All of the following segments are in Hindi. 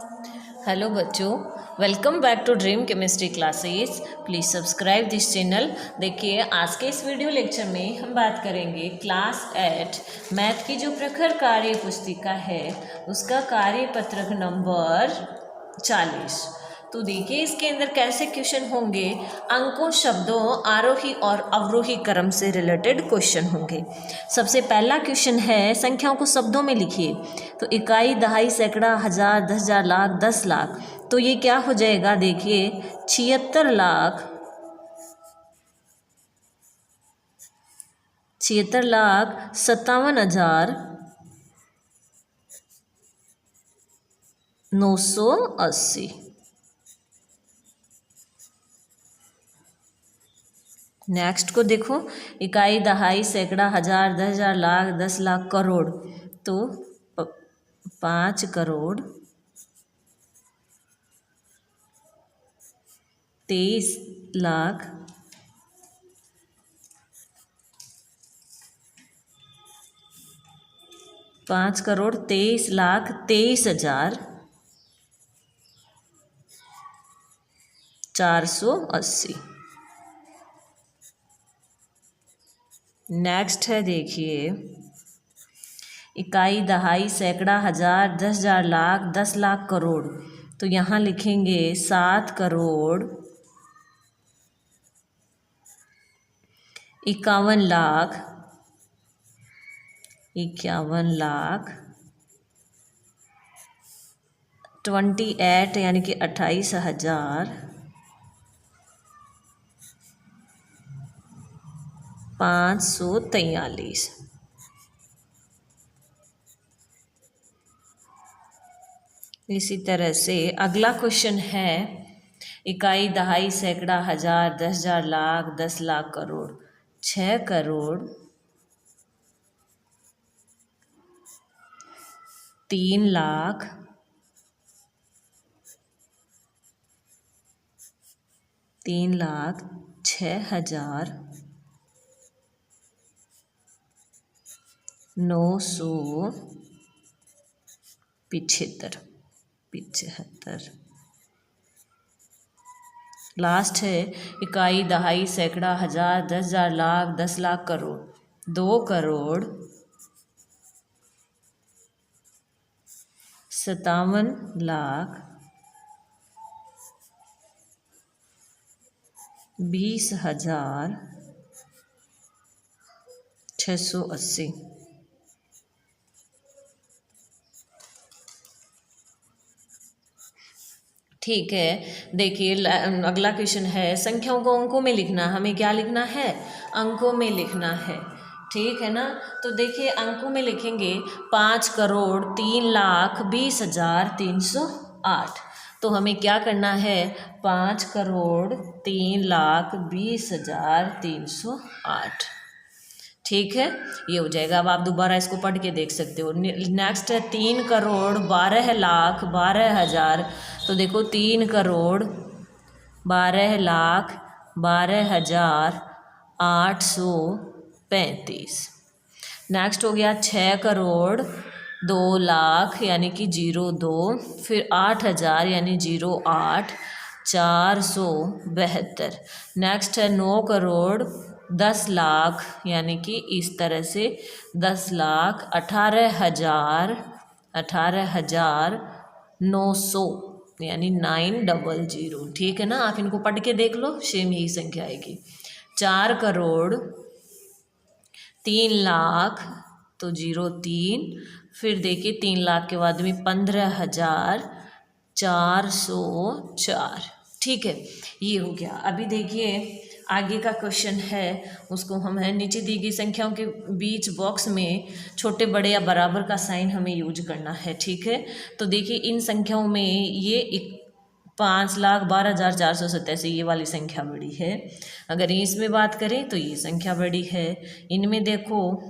हेलो बच्चों, welcome back to Dream Chemistry Classes. Please subscribe this channel. देखिए, आज के इस वीडियो लेक्चर में हम बात करेंगे क्लास 8 मैथ की जो प्रखर कार्य पुस्तिका है उसका कार्य पत्रक नंबर 40। तो देखिए इसके अंदर कैसे क्वेश्चन होंगे। अंकों, शब्दों, आरोही और अवरोही क्रम से रिलेटेड क्वेश्चन होंगे। सबसे पहला क्वेश्चन है, संख्याओं को शब्दों में लिखिए। तो इकाई, दहाई, सैकड़ा, हजार, 10,000, लाख, 10 लाख। तो ये क्या हो जाएगा, देखिए 76 लाख, 57,980। नेक्स्ट को देखो, इकाई, दहाई, सैकड़ा, हजार, 10,000, लाख, 10 लाख, करोड़। तो 5 करोड़ 23 लाख 5,23,23,23,480। नेक्स्ट है, देखिए इकाई, दहाई, सैकड़ा, हजार, 10,000, लाख, 10 लाख, करोड़। तो यहाँ लिखेंगे 7 करोड़ 51 लाख 28 यानी कि 28,543। इसी तरह से अगला क्वेश्चन है, इकाई, दहाई, सैकड़ा, हजार, 10,000, लाख, 10 लाख, करोड़। 6 करोड़ 3 लाख 6,975। लास्ट है, इकाई, दहाई, सैकड़ा, हजार, 10,000, लाख, 10 लाख, करोड़। 2 करोड़ 57 लाख 20,680। ठीक है, देखिए अगला क्वेश्चन है, संख्याओं को अंकों में लिखना। हमें क्या लिखना है, अंकों में लिखना है। ठीक है ना। तो देखिए अंकों में लिखेंगे 5 करोड़ 3,20,308। तो हमें क्या करना है, 5 करोड़ 3,20,308। ठीक है, ये हो जाएगा। अब आप दोबारा इसको पढ़ के देख सकते हो। नेक्स्ट है 3 करोड़ 12 लाख 12,000। तो देखो 3 करोड़ 12 लाख 12,835। नेक्स्ट हो गया 6 करोड़ 2 लाख यानी कि 02, फिर 8,000 यानी 08, 472। नेक्स्ट है 9 करोड़ 10 लाख यानी कि इस तरह से 10 लाख 18,900 यानी 900। ठीक है ना। आप इनको पढ़ के देख लो, सेम यही संख्या आएगी। 4 करोड़ 3 लाख तो 03, फिर देखिए 3 लाख के बाद में 15,404। ठीक है, ये हो गया। अभी देखिए आगे का क्वेश्चन है, उसको हम है, नीचे दी गई संख्याओं के बीच बॉक्स में छोटे बड़े या बराबर का साइन हमें यूज करना है। ठीक है, तो देखिए इन संख्याओं में ये 5,12,487 ये वाली संख्या बड़ी है। अगर इसमें बात करें तो ये संख्या बड़ी है। इनमें देखो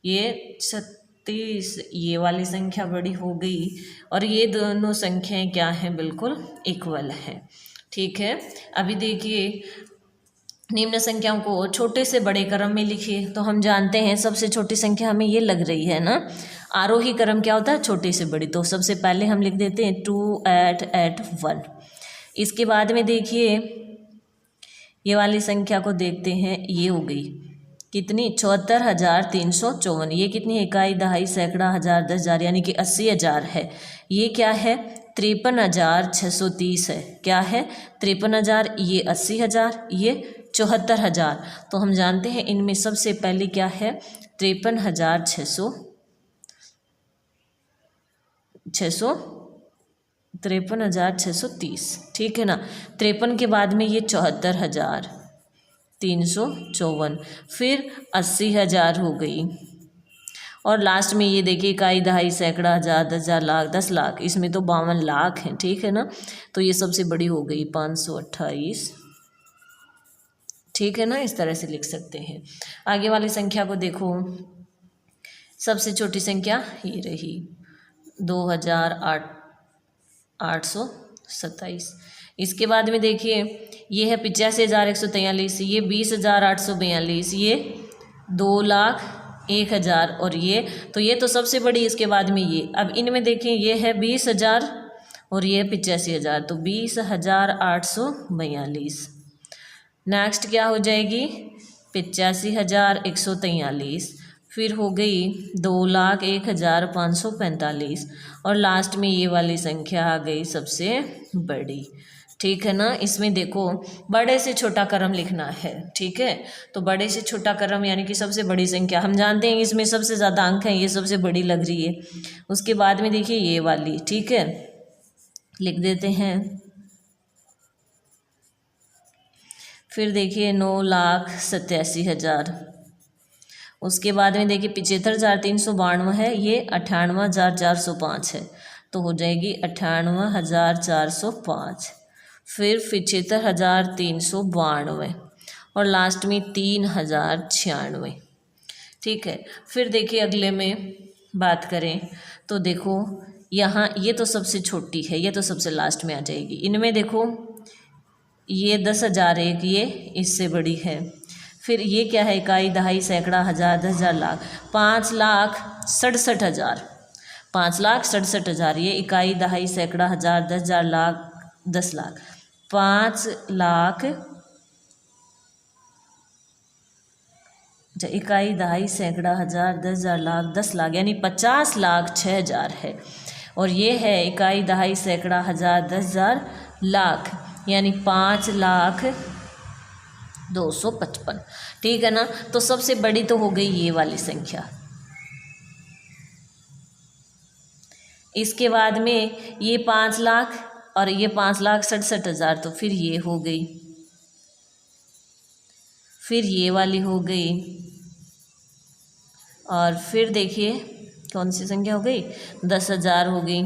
ये 36 ये वाली संख्या बड़ी हो गई, और ये दोनों संख्याएं क्या हैं, बिल्कुल इक्वल है। ठीक है, अभी देखिए निम्न संख्याओं को छोटे से बड़े क्रम में लिखिए। तो हम जानते हैं सबसे छोटी संख्या हमें ये लग रही है ना, आरोही क्रम क्या होता है, छोटे से बड़ी। तो सबसे पहले हम लिख देते हैं 2 8 1। इसके बाद में देखिए ये वाली संख्या को देखते हैं, ये हो गई कितनी, 74,354। ये कितनी है, इकाई, दहाई, सैकड़ा, हज़ार, 10,000 यानी कि 80,000 है। ये क्या है, 53,630 है। क्या है, 53,000, ये 80,000, ये 74,000। तो हम जानते हैं इनमें सबसे पहले क्या है, 53,630। ठीक है ना। 53 के बाद में ये 74,354, फिर 80,000 हो गई, और लास्ट में ये देखिए इकाई, दहाई, सैकड़ा, हज़ार, 10,000, लाख, 10 लाख, इसमें तो 52 लाख हैं। ठीक है ना। तो ये सबसे बड़ी हो गई 528। ठीक है ना, इस तरह से लिख सकते हैं। आगे वाली संख्या को देखो, सबसे छोटी संख्या ये रही 2,827। इसके बाद में देखिए ये है 85,143, ये 20,842, ये 2,01,000, और ये तो ये तो सबसे बड़ी। इसके बाद में ये, अब इनमें देखें ये है 20,000 और ये 85,000, तो 20,842। नेक्स्ट क्या हो जाएगी, 85,143, फिर हो गई 2,01,545, और लास्ट में ये वाली संख्या आ गई सबसे बड़ी। ठीक है ना। इसमें देखो बड़े से छोटा क्रम लिखना है। ठीक है, तो बड़े से छोटा क्रम यानी कि सबसे बड़ी संख्या, हम जानते हैं इसमें सबसे ज़्यादा अंक हैं, ये सबसे बड़ी लग रही है। उसके बाद में देखिए ये वाली, ठीक है, लिख देते हैं। फिर देखिए 9,87,000। उसके बाद में देखिए 75,392 है, ये 98,405 है, तो हो जाएगी 98,405। फिर 75,392, और लास्ट में 3,096। ठीक है। फिर देखिए अगले में बात करें तो देखो यहाँ ये तो सबसे छोटी है, ये तो सबसे लास्ट में आ जाएगी। इनमें देखो ये 10,001, ये इससे बड़ी है। फिर ये क्या है, इकाई, दहाई, सैकड़ा, हज़ार, 10,000, लाख, 5,67,000। 5,67,000 ये इकाई, दहाई, सैकड़ा, हज़ार, 10,000, लाख, 10 लाख, 5 लाख, इकाई, दहाई, सैकड़ा, हज़ार, 10,000, लाख, 10 लाख, यानी 50,06,000 है। और ये है इकाई, दहाई, सैकड़ा, हज़ार, 10,000, लाख, यानी 5,02,55। ठीक है ना। तो सबसे बड़ी तो हो गई ये वाली संख्या। इसके बाद में ये 5 लाख और ये 5,67,000, तो फिर ये हो गई, फिर ये वाली हो गई, और फिर देखिए कौन सी संख्या हो गई, 10,000 हो गई।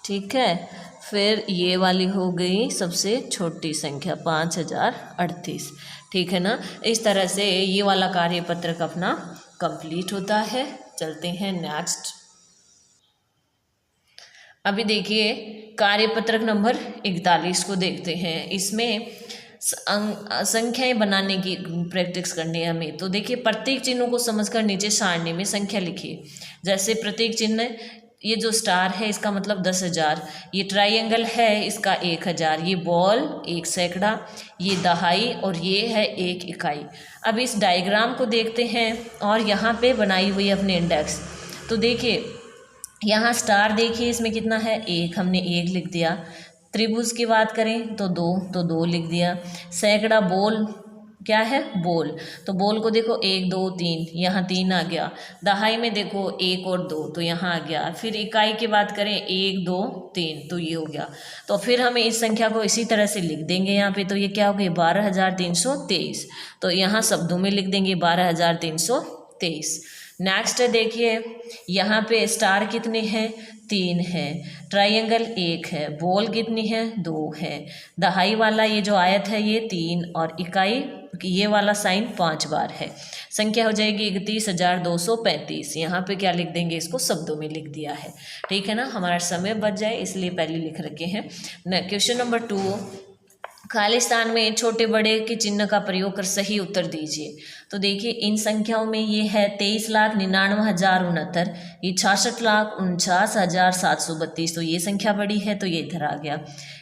ठीक है। फिर ये वाली हो गई सबसे छोटी संख्या 5,038। ठीक है ना। इस तरह से ये वाला कार्यपत्रक अपना कंप्लीट होता है। चलते हैं नेक्स्ट। अभी देखिए कार्यपत्रक नंबर 41 को देखते हैं। इसमें संख्याएं बनाने की प्रैक्टिस करनी है हमें। तो देखिए प्रत्येक चिन्हों को समझकर नीचे सारणी में संख्या लिखिए। जैसे प्रत्येक चिन्ह, ये जो स्टार है इसका मतलब 10,000, ये ट्रायंगल है इसका 1,000, ये बॉल 1 सैकड़ा, ये दहाई और ये है 1 इकाई। अब इस डायग्राम को देखते हैं और यहाँ पे बनाई हुई अपने इंडेक्स। तो देखिए यहाँ स्टार देखिए इसमें कितना है, 1, हमने 1 लिख दिया। त्रिभुज की बात करें तो 2, तो 2 लिख दिया। सैकड़ा बॉल क्या है, बॉल, तो बॉल को देखो 1 2 3, यहाँ 3 आ गया। दहाई में देखो 1 और 2, तो यहाँ आ गया। फिर इकाई की बात करें 1 2 3, तो ये हो गया। तो फिर हमें इस संख्या को इसी तरह से लिख देंगे यहाँ पे। तो ये क्या हो गई, 12,323। तो यहाँ शब्दों में लिख देंगे 12,323। नेक्स्ट देखिए यहाँ पे स्टार कितने हैं, 3 है। ट्रायंगल 1 है। बॉल कितनी है, 2 है। दहाई वाला ये जो आयत है ये 3, और इकाई ये वाला साइन 5 बार है। संख्या हो जाएगी 31,235। यहाँ पे क्या लिख देंगे, इसको शब्दों में लिख दिया है। ठीक है ना। हमारा समय बच जाए इसलिए पहले लिख रखे हैं। क्वेश्चन नंबर 2, खाली स्थान में छोटे बड़े के चिन्ह का प्रयोग कर सही उत्तर दीजिए। तो देखिए इन संख्याओं में ये है 23,99,069, ये 66,49,732, तो ये संख्या बड़ी है तो ये इधर आ गया।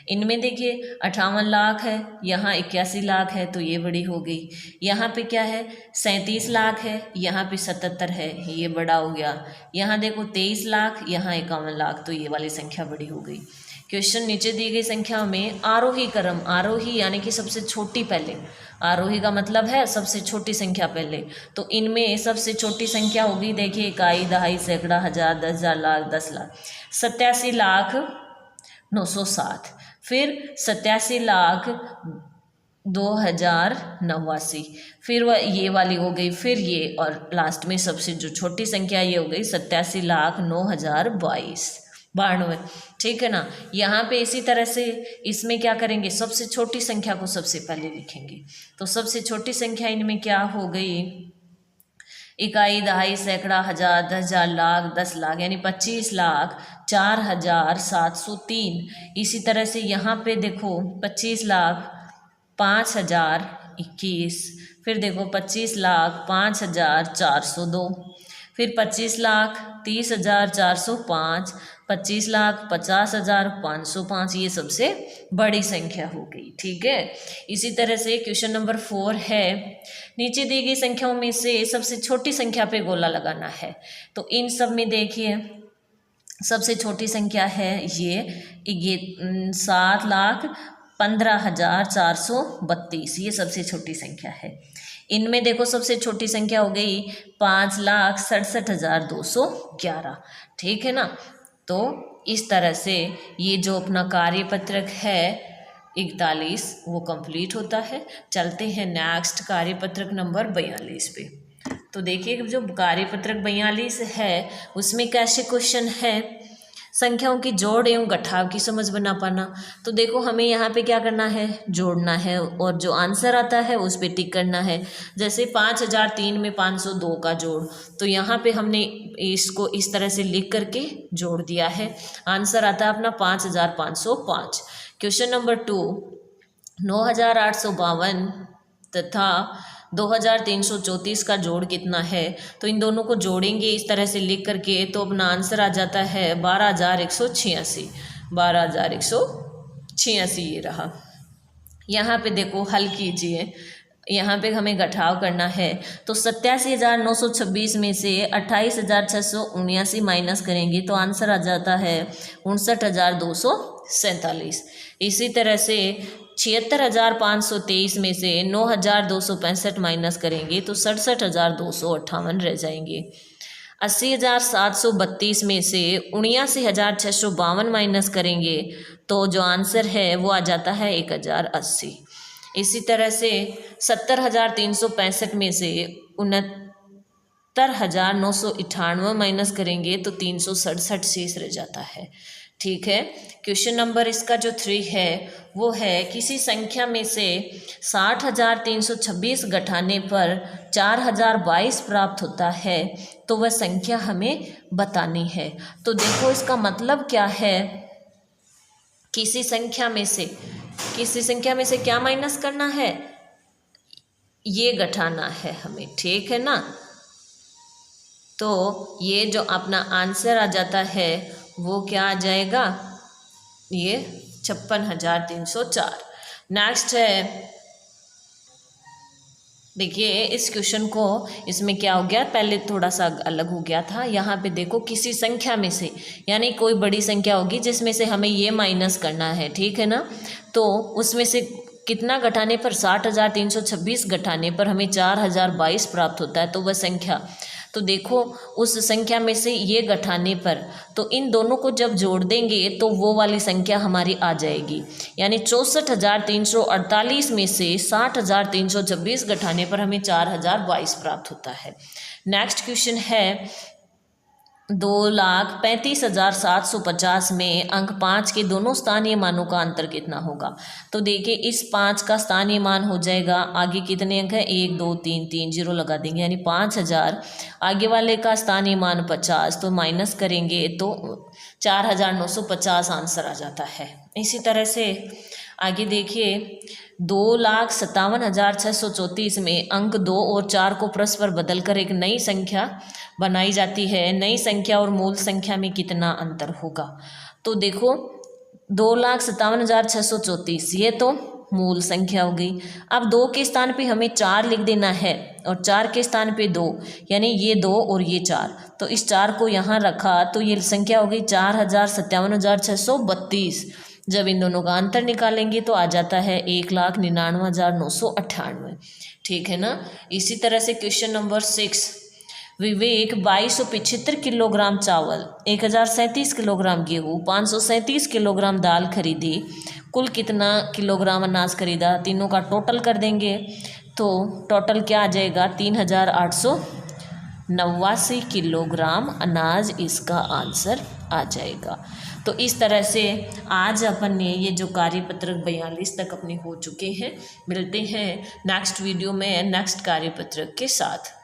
इनमें देखिए 58 लाख है, यहाँ 81 लाख है तो ये बड़ी हो गई। यहाँ पे क्या है 37 लाख है, यहाँ पे 77 है, ये बड़ा हो गया। यहाँ देखो 23 लाख, यहाँ 51 लाख, तो ये वाली संख्या बड़ी हो गई। क्वेश्चन नीचे दी गई संख्या में आरोही क्रम, आरोही यानी कि सबसे छोटी पहले, आरोही का मतलब है सबसे छोटी संख्या पहले, तो इनमें सबसे छोटी संख्या होगी देखिए इकाई, दहाई, सैकड़ा, हजार, 10,000, लाख, 10 लाख। 87,09,07, फिर 87,02,089, फिर वह ये वाली हो गई, फिर ये, और लास्ट में सबसे जो छोटी संख्या ये हो गई 87,09,092। ठीक है ना। यहाँ पे इसी तरह से इसमें क्या करेंगे, सबसे छोटी संख्या को सबसे पहले लिखेंगे। तो सबसे छोटी संख्या इनमें क्या हो गई, इकाई, दहाई, सैकड़ा, हजार, 10,000, लाख, 10 लाख, यानी 25,04,703। इसी तरह से यहाँ पे देखो 25,05,021, फिर देखो 25,05,402, फिर 25,30,405, 25,50,505, ये सबसे बड़ी संख्या हो गई। ठीक है। इसी तरह से क्वेश्चन नंबर 4 है, नीचे दी गई संख्याओं में से सबसे छोटी संख्या पे गोला लगाना है। तो इन सब में देखिए सबसे छोटी संख्या है ये 7,15,432, ये सबसे छोटी संख्या है। इनमें देखो सबसे छोटी संख्या हो गई 5,67,211। ठीक है ना। तो इस तरह से ये जो अपना कार्यपत्रक है 41 वो कंप्लीट होता है। चलते हैं नेक्स्ट कार्यपत्रक नंबर 42 पे। तो देखिए जो कार्यपत्रक 42 है उसमें कैसे क्वेश्चन है, संख्याओं की जोड़ एवं घटाव की समझ बना पाना। तो देखो हमें यहाँ पे क्या करना है, जोड़ना है, और जो आंसर आता है उस पे टिक करना है। जैसे 5,003 में 502 का जोड़, तो यहाँ पे हमने इसको इस तरह से लिख करके जोड़ दिया है, आंसर आता है अपना 5,505। क्वेश्चन नंबर 2, 9,852 तथा 2,334 का जोड़ कितना है। तो इन दोनों को जोड़ेंगे इस तरह से लिख करके, तो अपना आंसर आ जाता है 12,186, 12,186 ये रहा। यहाँ पे देखो हल कीजिए, यहाँ पे हमें घटाव करना है। तो 87,926 में से 28,679 माइनस करेंगे तो आंसर आ जाता है 59,247। इसी तरह से 76,523 में से 9,265 माइनस करेंगे तो 67,258 रह जाएंगे। 80,732 में से 79,652 माइनस करेंगे तो जो आंसर है वो आ जाता है 1,080। इसी तरह से 70,365 में से 69,998 माइनस करेंगे तो 367 शेष रह जाता है। ठीक है। क्वेश्चन नंबर इसका जो 3 है वो है, किसी संख्या में से 60,326 घटाने पर 4,022 प्राप्त होता है तो वह संख्या हमें बतानी है। तो देखो इसका मतलब क्या है, किसी संख्या में से क्या माइनस करना है, ये घटाना है हमें। ठीक है ना। तो ये जो अपना आंसर आ जाता है वो क्या आ जाएगा, ये 56,304। नेक्स्ट है, देखिए इस क्वेश्चन को, इसमें क्या हो गया, पहले थोड़ा सा अलग हो गया था। यहाँ पे देखो किसी संख्या में से, यानी कोई बड़ी संख्या होगी जिसमें से हमें ये माइनस करना है। ठीक है ना। तो उसमें से कितना घटाने पर, 60,326 घटाने पर हमें 4,022 प्राप्त होता है तो वह संख्या, तो देखो उस संख्या में से ये घटाने पर, तो इन दोनों को जब जोड़ देंगे तो वो वाली संख्या हमारी आ जाएगी। यानी 64,348 में से 60,326 घटाने पर हमें 4,022 प्राप्त होता है। नेक्स्ट क्वेश्चन है, 2,35,750 में अंक 5 के दोनों स्थानीय मानों का अंतर कितना होगा। तो देखिए इस 5 का स्थानीय मान हो जाएगा, आगे कितने अंक है 1 2 3 3 जीरो लगा देंगे यानी 5,000, आगे वाले का स्थानीय मान 50, तो माइनस करेंगे तो 4,950 आंसर आ जाता है। इसी तरह से आगे देखिए 2,57,634 में अंक 2 और 4 को परस्पर बदलकर एक नई संख्या बनाई जाती है। नई संख्या और मूल संख्या में कितना अंतर होगा। तो देखो 2,57,634 ये तो मूल संख्या हो गई। अब 2 के स्थान पे हमें 4 लिख देना है और 4 के स्थान पे 2, यानी ये 2 और ये 4, तो इस 4 को यहाँ रखा तो ये संख्या हो गई 4,57,632। जब इन दोनों का अंतर निकालेंगे तो आ जाता है 1,99,998। ठीक है ना। इसी तरह से क्वेश्चन नंबर 6, विवेक 2275 किलोग्राम चावल, 1037 किलोग्राम गेहूँ, 537 किलोग्राम दाल खरीदी, कुल कितना किलोग्राम अनाज खरीदा। तीनों का टोटल कर देंगे तो टोटल क्या आ जाएगा 3,889 किलोग्राम अनाज इसका आंसर आ जाएगा। तो इस तरह से आज अपन ने ये जो कार्यपत्रक 42 तक अपने हो चुके हैं। मिलते हैं नेक्स्ट वीडियो में नेक्स्ट कार्यपत्रक के साथ।